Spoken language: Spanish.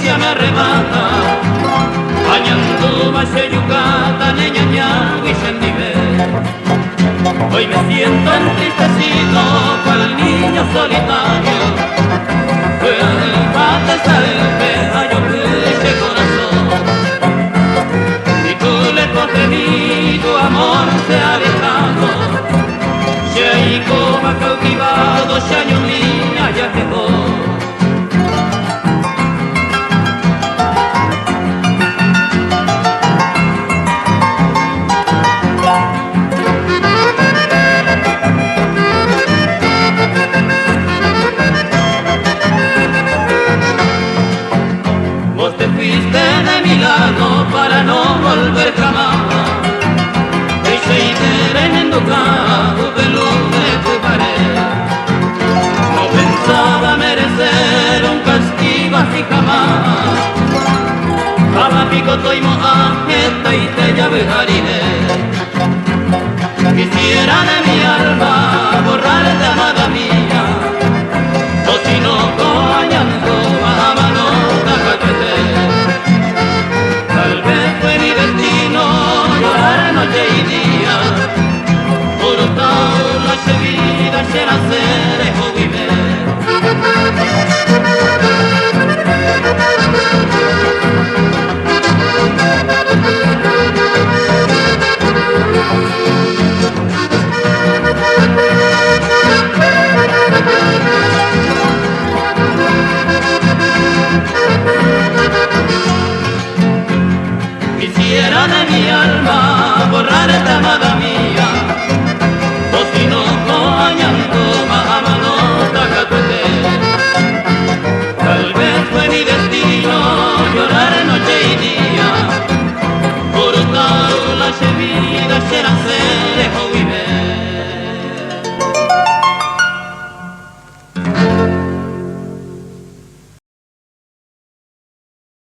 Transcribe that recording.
nostalgia me arrebata. Bañando base yucata, neñaña, huichendive. Hoy me siento entristecido cual niño solitario. Fue el bate salve, yo ese corazón. Y tú lejos de mí, tu amor se ha alejado. Ya y como ha cautivado, ya yo niña ya llegó. De mi lado para no volver jamás. E seguiré en tu carro de luz de tu pared. No pensaba merecer un castigo así jamás. Cada pico estoy mojada y te llave haré. Quisiera de mi alma